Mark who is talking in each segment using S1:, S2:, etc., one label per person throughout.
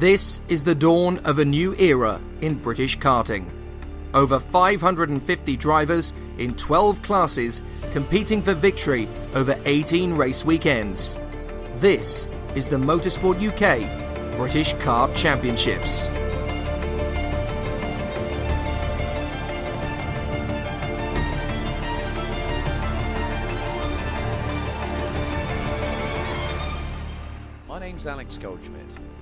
S1: This is the dawn of a new era in British karting. Over 550 drivers in 12 classes competing for victory over 18 race weekends. This is the Motorsport UK British Kart Championships.
S2: My name's Alex Goldschmidt,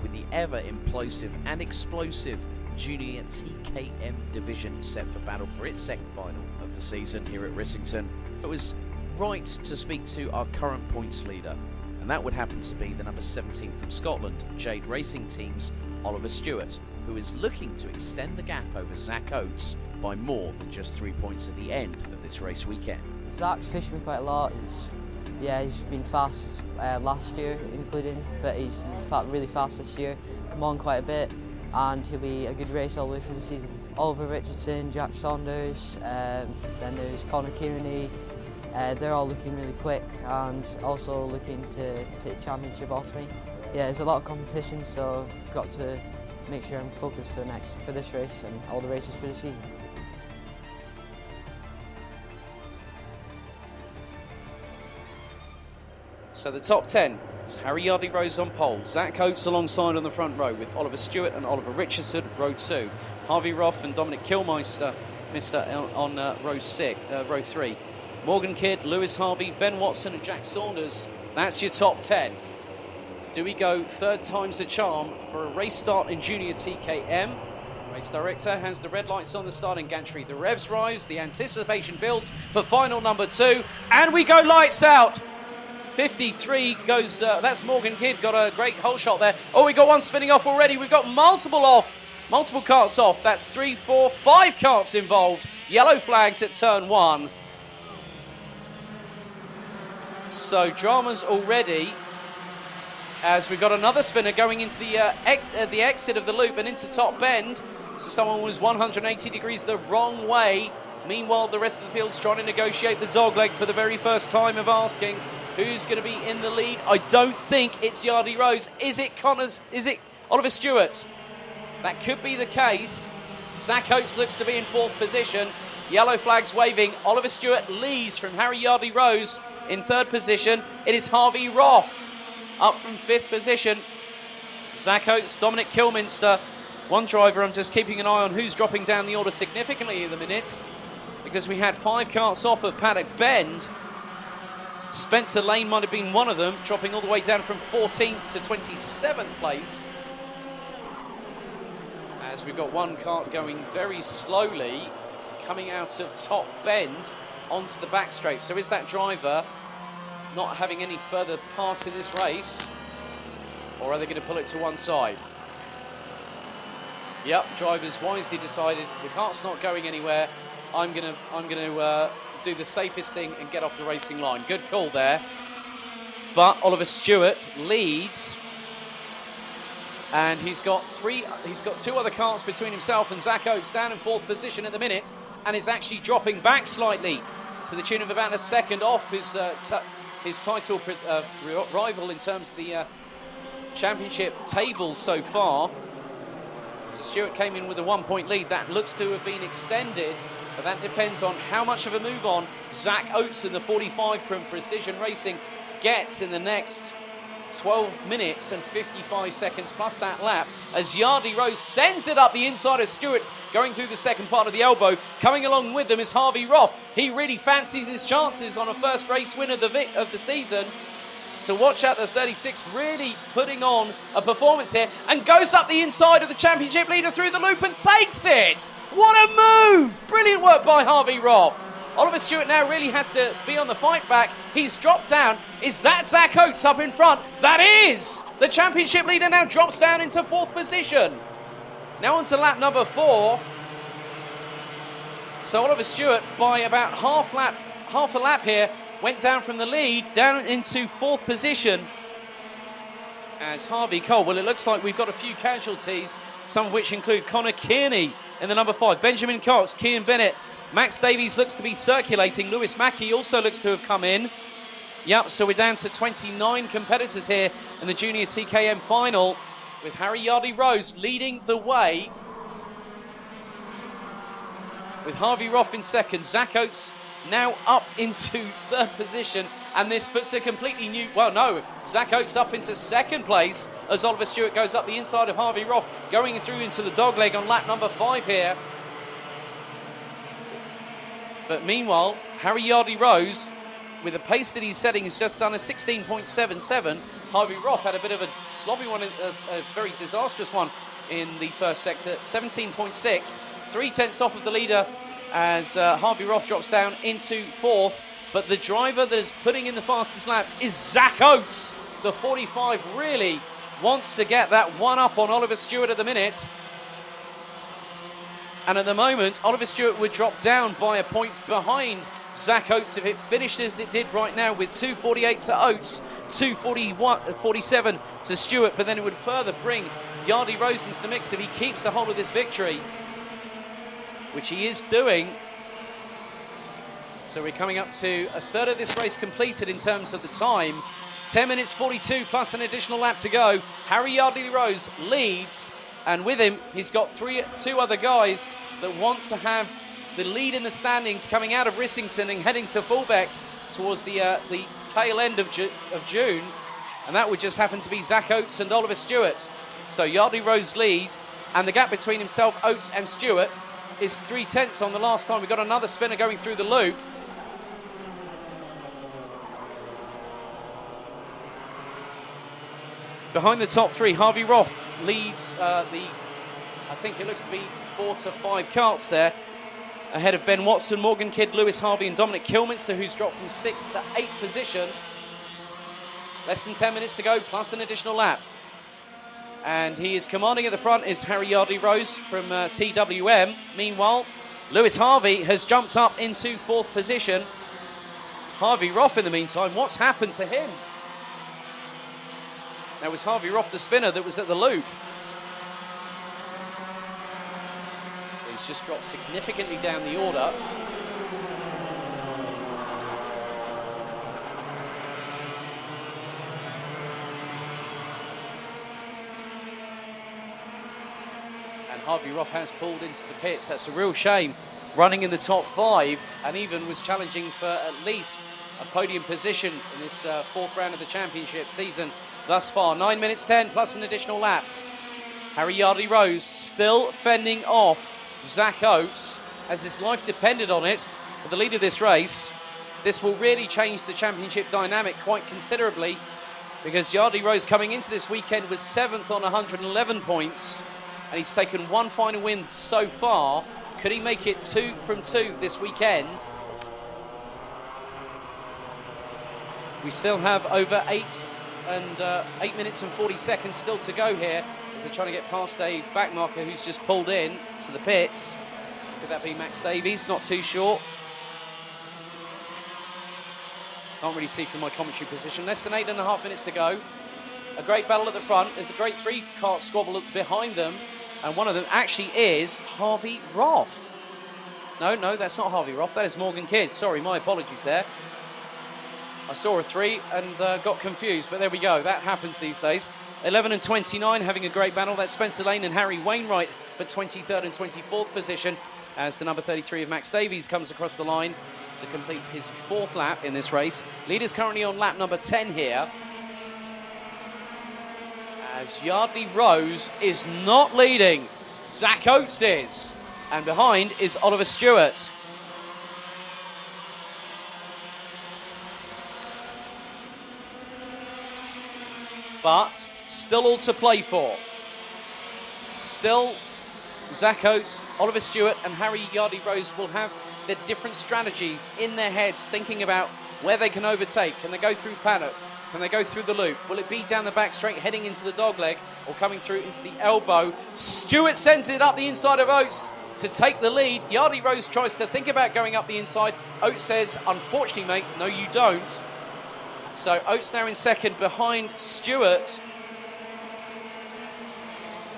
S2: with the ever-implosive and explosive Junior TKM division set for battle for its second final of the season here at Rissington. It was right to speak to our current points leader, and that would happen to be the number 17 from Scotland, Jade Racing Team's Oliver Stewart, who is looking to extend the gap over Zach Oates by more than just 3 points at the end of this race weekend.
S3: Zach's pushed me quite a lot. He's been fast last year including, but he's really fast this year, come on quite a bit, and he'll be a good race all the way through the season. Oliver Richardson, Jack Saunders, then there's Connor Kearney, they're all looking really quick and also looking to take the championship off me. Yeah, there's a lot of competition, so I've got to make sure I'm focused for this race and all the races for the season.
S2: So the top 10 is Harry Yardley-Rose on pole, Zach Oates alongside on the front row with Oliver Stewart and Oliver Richardson, row 2. Harvey Roth and Dominic Kilmeister on row 3. Morgan Kidd, Lewis Harvey, Ben Watson and Jack Saunders. That's your top 10. Do we go third time's the charm for a race start in Junior TKM? Race director has the red lights on the starting gantry. The revs rise, the anticipation builds for final number 2, and we go lights out. 53 goes, that's Morgan Kidd, got a great hole shot there. Oh, we got one spinning off already. We've got multiple carts off. That's 3, 4, 5 carts involved. Yellow flags at turn 1. So drama's already, as we've got another spinner going into the exit of the loop and into top bend. So someone was 180 degrees the wrong way. Meanwhile, the rest of the field's trying to negotiate the dogleg for the very first time of asking who's going to be in the lead. I don't think it's Yardley-Rose. Is it Oliver Stewart? That could be the case. Zach Oates looks to be in 4th position. Yellow flags waving. Oliver Stewart leads from Harry Yardley-Rose in 3rd position. It is Harvey Roth up from 5th position. Zach Oates, Dominic Kilminster. One driver, I'm just keeping an eye on who's dropping down the order significantly in the minute, because we had 5 carts off of Paddock Bend. Spencer Lane might have been one of them, dropping all the way down from 14th to 27th place. As we've got one cart going very slowly, coming out of top bend onto the back straight. So is that driver not having any further part in this race, or are they going to pull it to one side? Yep, drivers wisely decided the cart's not going anywhere. I'm gonna do the safest thing and get off the racing line. Good call there. But Oliver Stewart leads, and he's got 2 other carts between himself and Zach Oates, down in 4th position at the minute, and is actually dropping back slightly to the tune of about a second off his title rival in terms of the championship tables so far. So Stewart came in with a 1-point lead. That looks to have been extended, but that depends on how much of a move on Zach Oates in the 45 from Precision Racing gets in the next 12 minutes and 55 seconds plus that lap, as Yardley-Rose sends it up the inside of Stewart, going through the second part of the elbow. Coming along with them is Harvey Roth. He really fancies his chances on a first race win of the season. So watch out, the 36 really putting on a performance here, and goes up the inside of the championship leader through the loop and takes it. What a move! Brilliant work by Harvey Roth. Oliver Stewart now really has to be on the fight back. He's dropped down. Is that Zach Oates up in front? That is! The championship leader now drops down into 4th position. Now on to lap number 4. So Oliver Stewart, by about half a lap here, went down from the lead, down into 4th position. As Harvey Cole, well, it looks like we've got a few casualties, some of which include Connor Kearney in the number 5, Benjamin Cox, Cian Bennett, Max Davies looks to be circulating, Lewis Mackey also looks to have come in. Yep, so we're down to 29 competitors here in the Junior TKM final. with Harry Yardy-Rose leading the way, with Harvey Roff in second. Zach Oates now up into third position, and this puts a completely new... Well, no, Zach Oates up into second place as Oliver Stewart goes up the inside of Harvey Roff, going through into the dogleg on lap number 5 here. But meanwhile, Harry Yardy-Rose, with the pace that he's setting, has just done a 16.77. Harvey Roff had a bit of a sloppy one, a very disastrous one in the first sector, 17.6, 3/10 off of the leader as Harvey Roff drops down into fourth. But the driver that is putting in the fastest laps is Zach Oates. The 45 really wants to get that one up on Oliver Stewart at the minute. And at the moment, Oliver Stewart would drop down by a point behind Zach Oates if it finished as it did right now, with 2:48 to Oates, 2:47 to Stewart. But then it would further bring Yardy-Rose into the mix if he keeps a hold of this victory, which he is doing. So we're coming up to a third of this race completed in terms of the time. 10 minutes 42 plus an additional lap to go. Harry Yardy-Rose leads, and with him he's got two other guys that want to have the lead in the standings, coming out of Rissington and heading to Fullbeck towards the tail end of June, and that would just happen to be Zach Oates and Oliver Stewart. So Yardy-Rose leads, and the gap between himself, Oates and Stewart is 3/10 on the last time. We've got another spinner going through the loop. Behind the top three, Harvey Roff leads I think it looks to be 4 to 5 carts there, ahead of Ben Watson, Morgan Kidd, Lewis Harvey and Dominic Kilminster, who's dropped from 6th to 8th position. Less than 10 minutes to go, plus an additional lap. And he is commanding at the front is Harry Yardy-Rose from TWM. Meanwhile, Lewis Harvey has jumped up into 4th position. Harvey Roff, in the meantime, what's happened to him? Now, was Harvey Roff the spinner that was at the loop? He's just dropped significantly down the order. And Harvey Roff has pulled into the pits. That's a real shame. Running in the top 5, and even was challenging for at least a podium position in this 4th round of the championship season thus far. 9 minutes 10 plus an additional lap. Harry Yardy-Rose still fending off Zach Oates as his life depended on it for the lead of this race. This will really change the championship dynamic quite considerably, because Yardy-Rose coming into this weekend was 7th on 111 points, and he's taken one final win so far. Could he make it 2 from 2 this weekend? We still have over 8 minutes and 40 seconds still to go here, as they're trying to get past a back marker who's just pulled in to the pits. Could that be Max Davies? Not too sure. Can't really see from my commentary position. Less than 8.5 minutes to go. A great battle at the front. There's a great 3-cart squabble behind them, and one of them actually is Harvey Roff. No, that's not Harvey Roff. That is Morgan Kidd. Sorry, my apologies there. I saw a 3 and got confused, but there we go. That happens these days. 11 and 29 having a great battle. That's Spencer Lane and Harry Wainwright for 23rd and 24th position, as the number 33 of Max Davies comes across the line to complete his 4th lap in this race. Leader's currently on lap number 10 here, as Yardy-Rose is not leading. Zach Oates is, and behind is Oliver Stewart. But still all to play for. Still, Zach Oates, Oliver Stewart and Harry Yardy-Rose will have their different strategies in their heads, thinking about where they can overtake. Can they go through paddock? Can they go through the loop? Will it be down the back straight heading into the dogleg, or coming through into the elbow? Stewart sends it up the inside of Oates to take the lead. Yardy-Rose tries to think about going up the inside. Oates says, unfortunately, mate, no you don't. So Oates now in second behind Stewart.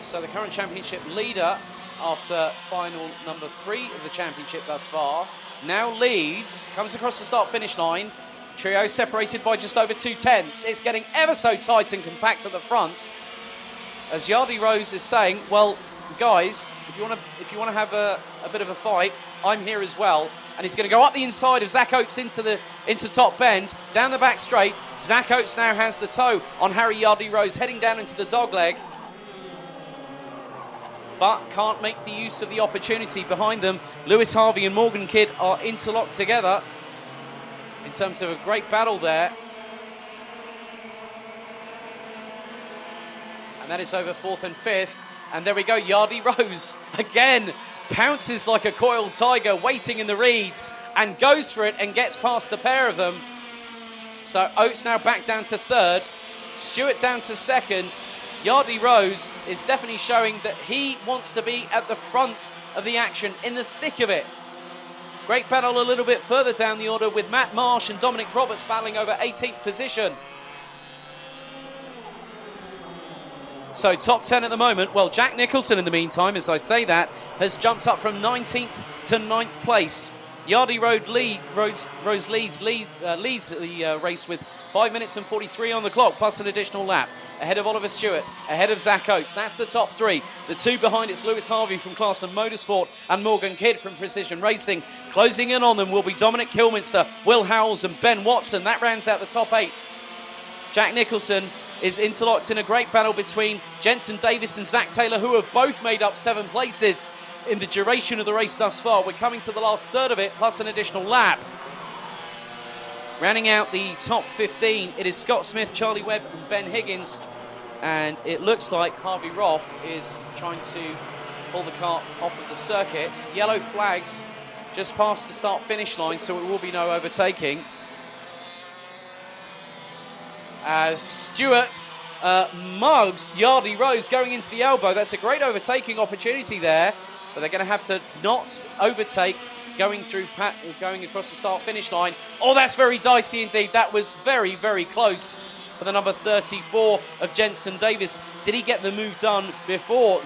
S2: So the current championship leader, after final number 3 of the championship thus far, now leads, comes across the start-finish line. Trio separated by just over 2/10. It's getting ever so tight and compact at the front, as Yardy Rose is saying, well, guys, if you want to have a bit of a fight, I'm here as well. And he's going to go up the inside of Zach Oates into top bend, down the back straight. Zach Oates now has the toe on Harry Yardy Rose, heading down into the dogleg, but can't make the use of the opportunity behind them. Lewis Harvey and Morgan Kidd are interlocked together in terms of a great battle there. And that is over 4th and 5th. And there we go, Yardy Rose again pounces like a coiled tiger, waiting in the reeds, and goes for it and gets past the pair of them. So Oates now back down to 3rd, Stewart down to 2nd. Yardy Rose is definitely showing that he wants to be at the front of the action, in the thick of it. Great battle a little bit further down the order with Matt Marsh and Dominic Roberts battling over 18th position. So top 10 at the moment. Well, Jack Nicholson in the meantime, as I say that, has jumped up from 19th to 9th place. Yardy Rose leads the race with 5 minutes and 43 on the clock, plus an additional lap. Ahead of Oliver Stewart, ahead of Zach Oates. That's the top 3. The 2 behind, it's Lewis Harvey from Class and Motorsport and Morgan Kidd from Precision Racing. Closing in on them will be Dominic Kilminster, Will Howells and Ben Watson. That rounds out the top 8. Jack Nicholson is interlocked in a great battle between Jensen Davis and Zach Taylor, who have both made up 7 places in the duration of the race thus far. We're coming to the last third of it, plus an additional lap. Rounding out the top 15, it is Scott Smith, Charlie Webb and Ben Higgins. And it looks like Harvey Roth is trying to pull the car off of the circuit. Yellow flags just past the start-finish line, so it will be no overtaking. As Stewart mugs Yardy Rose going into the elbow. That's a great overtaking opportunity there, but they're going to have to not overtake going across the start-finish line. Oh, that's very dicey indeed. That was very, very close for the number 34 of Jensen Davis. Did he get the move done before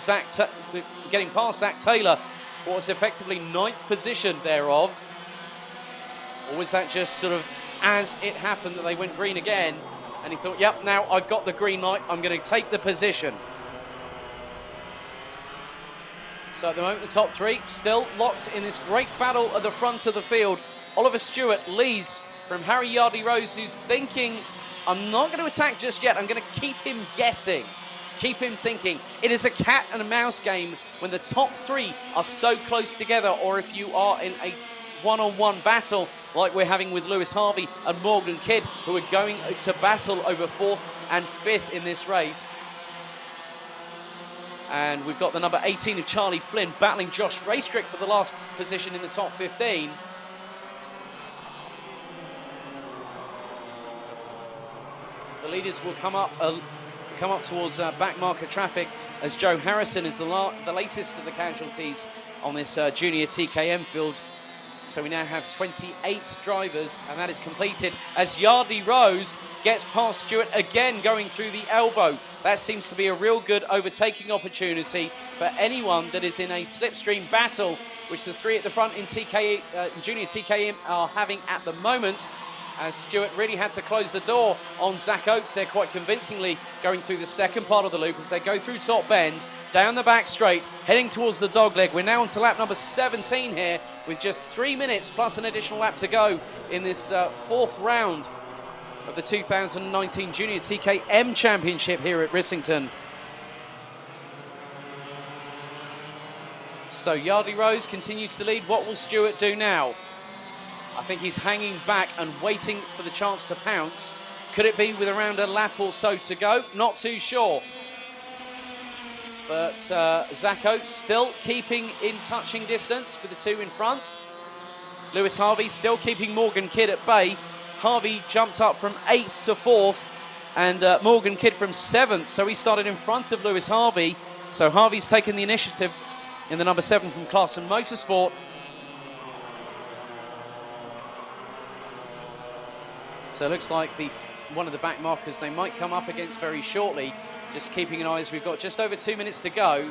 S2: getting past Zach Taylor, what was effectively 9th position thereof? Or was that just sort of as it happened that they went green again? And he thought, yep, now I've got the green light, I'm going to take the position. So at the moment, the top 3 still locked in this great battle at the front of the field. Oliver Stewart leads from Harry Yardy Rose, who's thinking, I'm not going to attack just yet, I'm going to keep him guessing, keep him thinking. It is a cat and a mouse game when the top 3 are so close together, or if you are in a one-on-one battle like we're having with Lewis Harvey and Morgan Kidd, who are going to battle over 4th and 5th in this race. And we've got the number 18 of Charlie Flynn battling Josh Raystrick for the last position in the top 15. The leaders will come up towards back marker traffic, as Joe Harrison is the latest of the casualties on this junior TKM field. So we now have 28 drivers, and that is completed as Yardy Rose gets past Stewart again, going through the elbow. That seems to be a real good overtaking opportunity for anyone that is in a slipstream battle, which the 3 at the front in junior TKM are having at the moment, as Stewart really had to close the door on Zach Oates there quite convincingly, going through the second part of the loop as they go through top bend, down the back straight, heading towards the dogleg. We're now on to lap number 17 here, with just 3 minutes plus an additional lap to go in this 4th round of the 2019 Junior TKM Championship here at Rissington. So Yardy Rose continues to lead. What will Stewart do now? I think he's hanging back and waiting for the chance to pounce. Could it be with around a lap or so to go? Not too sure. But Zach Oates still keeping in touching distance with the 2 in front. Lewis Harvey still keeping Morgan Kidd at bay. Harvey jumped up from 8th to 4th, and Morgan Kidd from 7th. So he started in front of Lewis Harvey. So Harvey's taken the initiative in the number 7 from Class and Motorsport. So it looks like one of the back markers they might come up against very shortly. Just keeping an eye as we've got just over 2 minutes to go.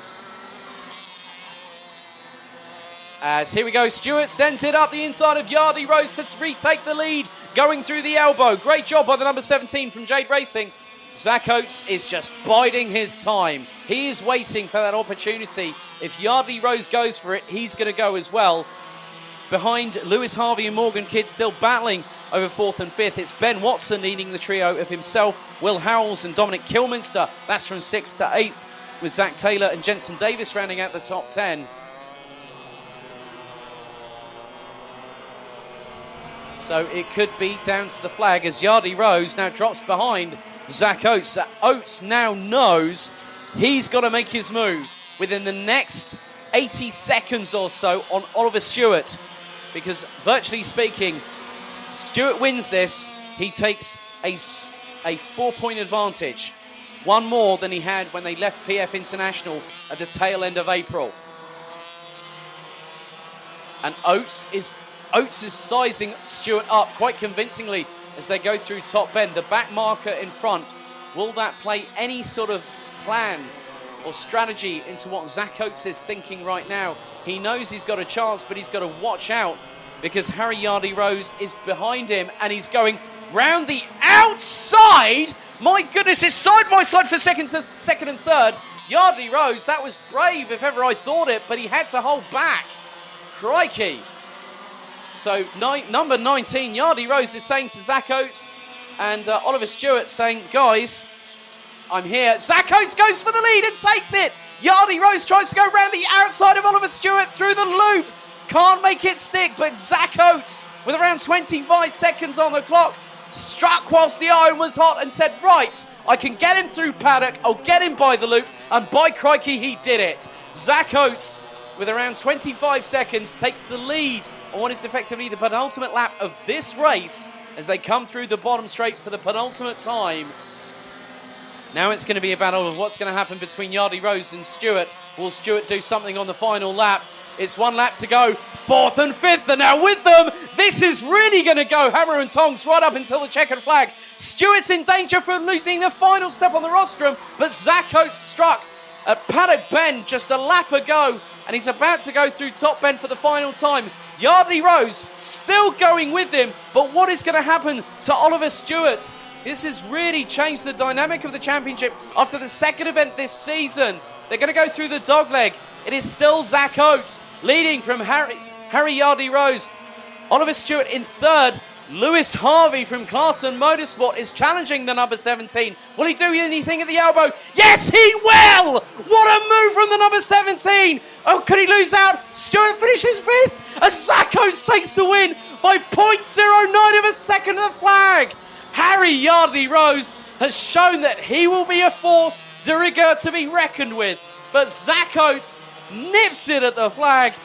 S2: As here we go, Stewart sends it up the inside of Yardy Rose to retake the lead, going through the elbow. Great job by the number 17 from Jade Racing. Zach Oates is just biding his time. He is waiting for that opportunity. If Yardley Rose goes for it, he's going to go as well. Behind Lewis Harvey and Morgan Kidd still battling over 4th and 5th. It's Ben Watson leading the trio of himself, Will Howells and Dominic Kilminster. That's from 6th to 8th, with Zach Taylor and Jensen Davis rounding out the top 10. So it could be down to the flag as Yardley Rose now drops behind Zach Oates. Oates now knows he's got to make his move within the next 80 seconds or so on Oliver Stewart, because virtually speaking, Stewart wins this, he takes a 4-point advantage, one more than he had when they left PF International at the tail end of April. And Oates is sizing Stewart up quite convincingly as they go through top bend. The back marker in front, will that play any sort of plan or strategy into what Zach Oates is thinking right now? He knows he's got a chance, but he's got to watch out because Harry Yardley Rose is behind him and he's going round the outside. My goodness, it's side by side for second and third. Yardley Rose, that was brave if ever I thought it, but he had to hold back. Crikey. So number 19, Yardley Rose, is saying to Zach Oates and Oliver Stewart saying, guys, I'm here. Zach Oates goes for the lead and takes it. Yardley Rose tries to go round the outside of Oliver Stewart through the loop. Can't make it stick, but Zach Oates, with around 25 seconds on the clock, struck whilst the iron was hot and said, right, I can get him through paddock, I'll get him by the loop, and by crikey, he did it. Zach Oates, with around 25 seconds, takes the lead on what is effectively the penultimate lap of this race as they come through the bottom straight for the penultimate time. Now it's going to be a battle of what's going to happen between Yardley Rose and Stewart. Will Stewart do something on the final lap? It's one lap to go. 4th and 5th are now with them. This is really going to go hammer and tongs right up until the checkered flag. Stewart's in danger from losing the final step on the rostrum, but Zach Oates struck at Paddock Bend just a lap ago, and he's about to go through top bend for the final time. Yardley Rose still going with him, but what is going to happen to Oliver Stewart? This has really changed the dynamic of the championship after the second event this season. They're going to go through the dogleg. It is still Zach Oates leading from Harry Yardley Rose. Oliver Stewart in third. Lewis Harvey from Clarkson Motorsport is challenging the number 17. Will he do anything at the elbow? Yes, he will! What a move from the number 17! Oh, could he lose out? Stewart finishes 5th as Zach Oates takes the win by 0.09 of a second of the flag. Harry Yardley Rose has shown that he will be a force de rigueur to be reckoned with. But Zach Oates nips it at the flag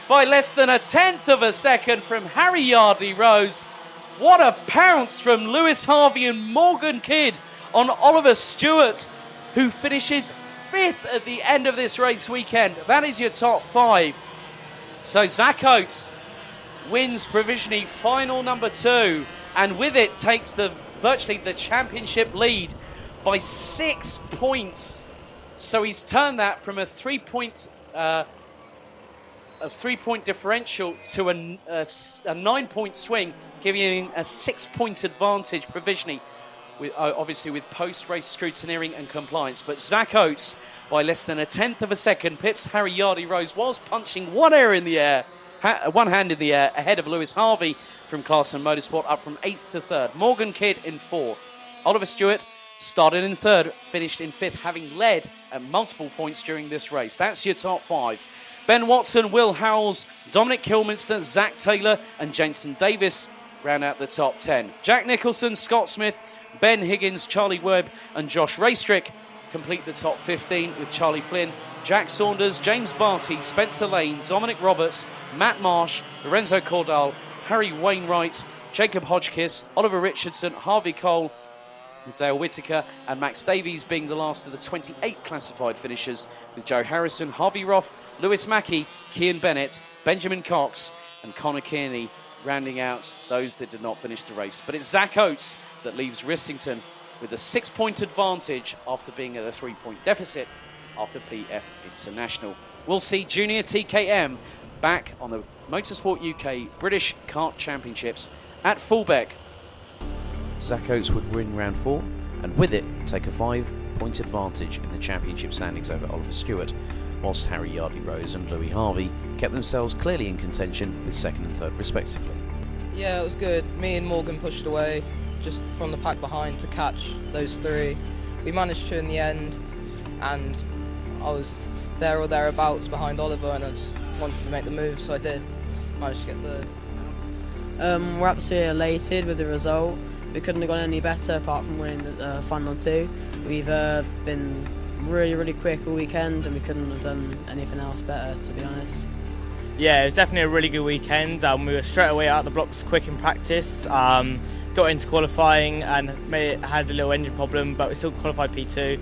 S2: by less than 1/10 of a second from Harry Yardley Rose. What a pounce from Lewis Harvey and Morgan Kidd on Oliver Stewart, who finishes 5th at the end of this race weekend. That is your top 5. So Zach Oates wins provisionally final number 2, and with it takes virtually the championship lead by 6 points. So he's turned that from a 3-point differential to a 9-point swing, giving him a 6-point advantage provisionally, obviously with post-race scrutineering and compliance. But Zach Oates, by less than 1/10 of a second, pips Harry Yardley Rose whilst punching one hand in the air ahead of Lewis Harvey from Clarkson Motorsport, up from 8th to 3rd. Morgan Kidd in 4th. Oliver Stewart started in 3rd, finished in 5th, having led at multiple points during this race. That's your top 5. Ben Watson, Will Howells, Dominic Kilminster, Zach Taylor and Jensen Davis round out the top 10. Jack Nicholson, Scott Smith, Ben Higgins, Charlie Webb and Josh Raystrick complete the top 15, with Charlie Flynn, Jack Saunders, James Barty, Spencer Lane, Dominic Roberts, Matt Marsh, Lorenzo Cordal, Harry Wainwright, Jacob Hodgkiss, Oliver Richardson, Harvey Cole, Dale Whittaker and Max Davies being the last of the 28 classified finishers, with Joe Harrison, Harvey Roth, Lewis Mackey, Cian Bennett, Benjamin Cox and Connor Kearney rounding out those that did not finish the race. But it's Zach Oates that leaves Rissington with a 6-point advantage after being at a 3-point deficit after PF International. We'll see Junior TKM back on the Motorsport UK British Kart Championships at Fullbeck. Zach Oates would win round 4,
S4: and with it take a 5-point advantage in the championship standings over Oliver Stewart, whilst Harry Yardley-Rose and Louis Harvey kept themselves clearly in contention with 2nd and 3rd respectively.
S5: Yeah, it was good. Me and Morgan pushed away just from the pack behind to catch those 3. We managed to in the end, and I was there or thereabouts behind Oliver, and I just wanted to make the move, so I did. Managed to get 3rd.
S6: We're absolutely elated with the result. We couldn't have gone any better apart from winning the final 2. We've been really quick all weekend, and we couldn't have done anything else better, to be honest.
S7: Yeah, it was definitely a really good weekend. We were straight away out of the blocks quick in practice. Got into qualifying and had a little engine problem, but we still qualified P2.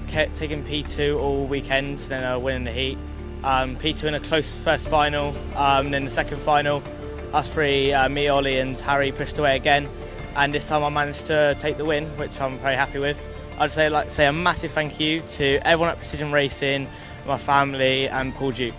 S7: Kept taking P2 all weekend, then winning the heat. P2 in a close first final, then the second final, us 3, me, Ollie and Harry pushed away again, and this time I managed to take the win, which I'm very happy with. I'd like to say a massive thank you to everyone at Precision Racing, my family and Paul Duke.